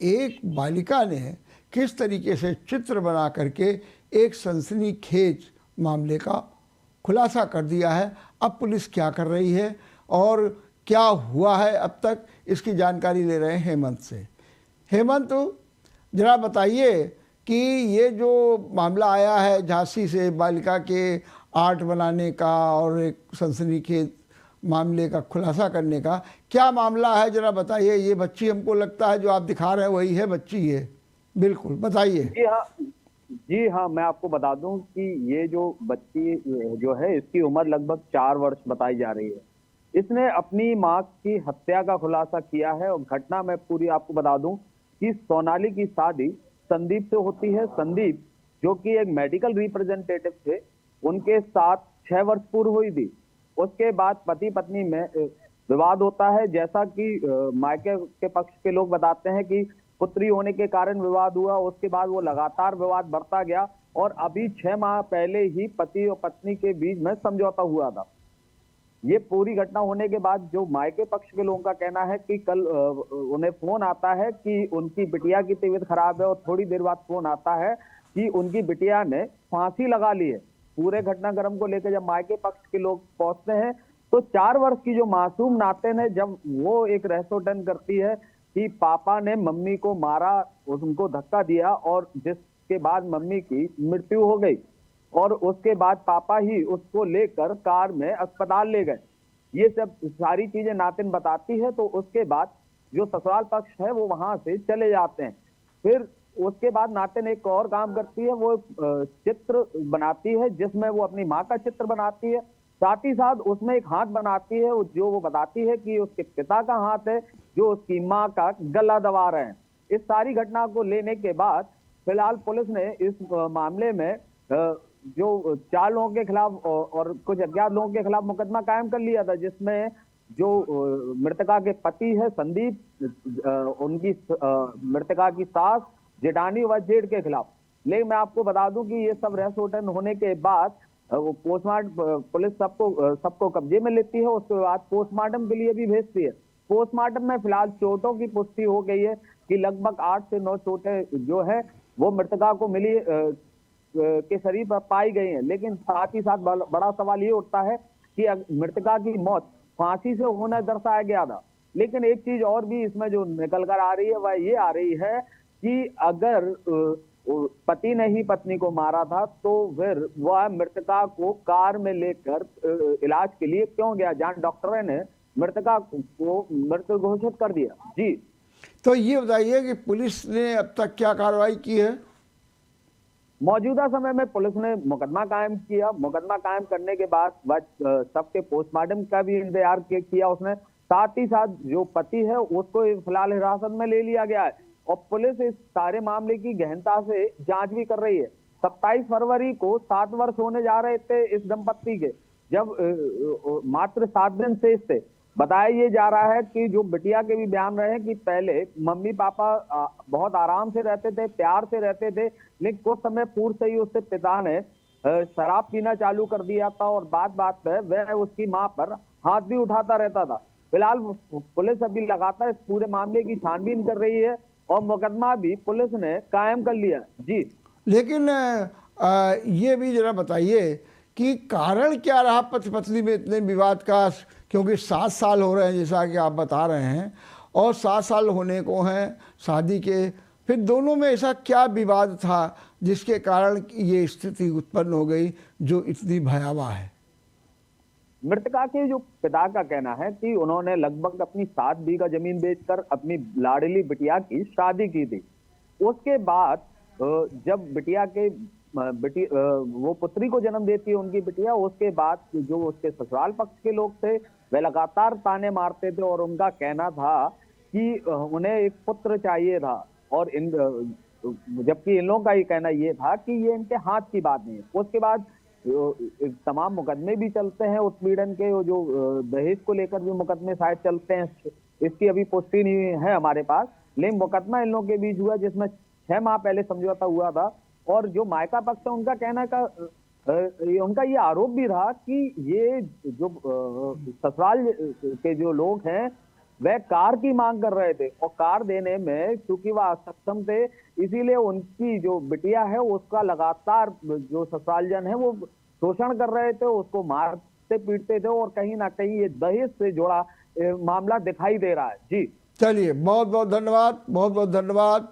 एक बालिका ने किस तरीके से चित्र बना करके एक सनसनीखेज मामले का खुलासा कर दिया है। अब पुलिस क्या कर रही है और क्या हुआ है अब तक, इसकी जानकारी ले रहे हैं हेमंत से। हेमंत, जरा बताइए कि ये जो मामला आया है झांसी से बालिका के आर्ट बनाने का और एक सनसनीखेज मामले का खुलासा करने का, क्या मामला है जरा बताइए। ये बच्ची, हमको लगता है जो आप दिखा रहे हैं वही है बच्ची है, बिल्कुल बताइए। जी हाँ, मैं आपको बता दूं कि ये जो बच्ची जो है इसकी उम्र लगभग 4 वर्ष बताई जा रही है। इसने अपनी मां की हत्या का खुलासा किया है और घटना मैं पूरी आपको बता दूं कि सोनाली की शादी संदीप से होती है। संदीप जो कि एक मेडिकल रिप्रेजेंटेटिव थे, उनके साथ 6 वर्ष पूर्व हुई थी। उसके बाद पति पत्नी में विवाद होता है, जैसा कि मायके के पक्ष के लोग बताते हैं कि पुत्री होने के कारण विवाद हुआ। उसके बाद वो लगातार विवाद बढ़ता गया और अभी 6 माह पहले ही पति और पत्नी के बीच में समझौता हुआ था। ये पूरी घटना होने के बाद जो मायके पक्ष के लोगों का कहना है कि कल उन्हें फोन आता है कि उनकी बिटिया की तबीयत खराब है और थोड़ी देर बाद फोन आता है कि उनकी बिटिया ने फांसी लगा ली है। पूरे घटनाक्रम को लेकर जब मायके पक्ष के लोग पहुंचते हैं तो 4 वर्ष की जो मासूम नातिन है, जब वो एक रहस्योटन करती है कि पापा ने मम्मी को मारा, उनको धक्का दिया और जिसके बाद मम्मी की मृत्यु हो गई और उसके बाद पापा ही उसको लेकर कार में अस्पताल ले गए। ये सब सारी चीजें नातिन बताती है। तो उसके बाद जो ससुराल पक्ष है वो वहां से चले जाते हैं। फिर उसके बाद नातिन एक और काम करती है, वो चित्र बनाती है जिसमें वो अपनी माँ का चित्र बनाती है, साथ ही साथ उसमें एक हाथ बनाती है जो वो बताती है कि उसके पिता का हाथ है जो उसकी माँ का गला दबा रहे हैं। इस सारी घटना को लेने के बाद फिलहाल पुलिस ने इस मामले में जो 4 लोगों के खिलाफ और कुछ अज्ञात लोगों के खिलाफ मुकदमा कायम कर लिया था, जिसमें जो मृतका के पति है संदीप, उनकी मृतका की सास, जेठानी व जेठ के खिलाफ। लेकिन मैं आपको बता दूं कि ये सब रहस्योटन होने के बाद वो पोस्टमार्टम पुलिस सबको कब्जे में लेती है। उसके बाद पोस्टमार्टम के लिए भी भेजती है। पोस्टमार्टम में फिलहाल चोटों की पुष्टि हो गई है कि लगभग 8 से 9 चोटें जो है वो मृतका को मिली के शरीर पर पाई गई हैं। लेकिन साथ ही साथ बड़ा सवाल ये उठता है कि मृतका की मौत फांसी से होना दर्शाया गया था। लेकिन एक चीज और भी इसमें जो निकल कर आ रही है वह ये आ रही है कि अगर पति ने ही पत्नी को मारा था तो फिर वह मृतका को कार में लेकर इलाज के लिए क्यों गया, जहां डॉक्टर ने मृतका को मृत घोषित कर दिया। जी, तो ये बताइए कि पुलिस ने अब तक क्या कार्रवाई की है। मौजूदा समय में पुलिस ने मुकदमा कायम किया। मुकदमा कायम करने के बाद वह सबके पोस्टमार्टम का भी इंतजार किया उसने। साथ ही साथ जो पति है उसको फिलहाल हिरासत में ले लिया गया है और पुलिस इस सारे मामले की गहनता से जांच भी कर रही है। 27 फरवरी को 7 वर्ष होने जा रहे थे इस दंपत्ति के, जब मात्र 7 दिन शेष थे। बताया ये जा रहा है कि जो बिटिया के भी बयान रहे हैं कि पहले मम्मी पापा बहुत आराम से रहते थे, प्यार से रहते थे, लेकिन कुछ समय पूर्व से ही उसके पिता ने शराब पीना चालू कर दिया था और बात बात पे वह उसकी मां पर हाथ भी उठाता रहता था। फिलहाल पुलिस अभी लगातार इस पूरे मामले की छानबीन कर रही है और मुकदमा भी पुलिस ने कायम कर लिया। जी, लेकिन ये भी जरा बताइए कि कारण क्या रहा पति पत्नी में इतने विवाद का, क्योंकि 7 साल हो रहे हैं जैसा कि आप बता रहे हैं और 7 साल होने को हैं शादी के। फिर दोनों में ऐसा क्या विवाद था जिसके कारण ये स्थिति उत्पन्न हो गई जो इतनी भयावह है। मृतका के जो पिता का कहना है कि उन्होंने लगभग अपनी 7 बीघा जमीन बेचकर अपनी लाडली बिटिया की शादी की थी। उसके बाद जब बिटिया के वो पुत्री को जन्म देती है उनकी बिटिया, उसके बाद जो उसके ससुराल पक्ष के लोग थे वे लगातार ताने मारते थे और उनका कहना था कि उन्हें एक पुत्र चाहिए था। और जबकि इन लोगों का ये कहना ये था कि ये इनके हाथ की बात नहीं है। उसके बाद तमाम मुकदमे भी चलते हैं उत्पीड़न के, जो दहेज को लेकर भी मुकदमे शायद चलते हैं, इसकी अभी पुष्टि नहीं है हमारे पास। लेकिन मुकदमा इन लोगों के बीच हुआ जिसमें 6 माह पहले समझौता हुआ था। और जो मायका पक्ष है उनका कहना का उनका ये आरोप भी रहा कि ये जो ससुराल के जो लोग हैं वह कार की मांग कर रहे थे और कार देने में क्योंकि वह असक्षम थे, इसीलिए उनकी जो बिटिया है उसका लगातार जो ससुरालजन है वो शोषण कर रहे थे, उसको मारते पीटते थे और कहीं ना कहीं ये दहेज से जुड़ा मामला दिखाई दे रहा है। जी चलिए, बहुत बहुत धन्यवाद, बहुत बहुत धन्यवाद।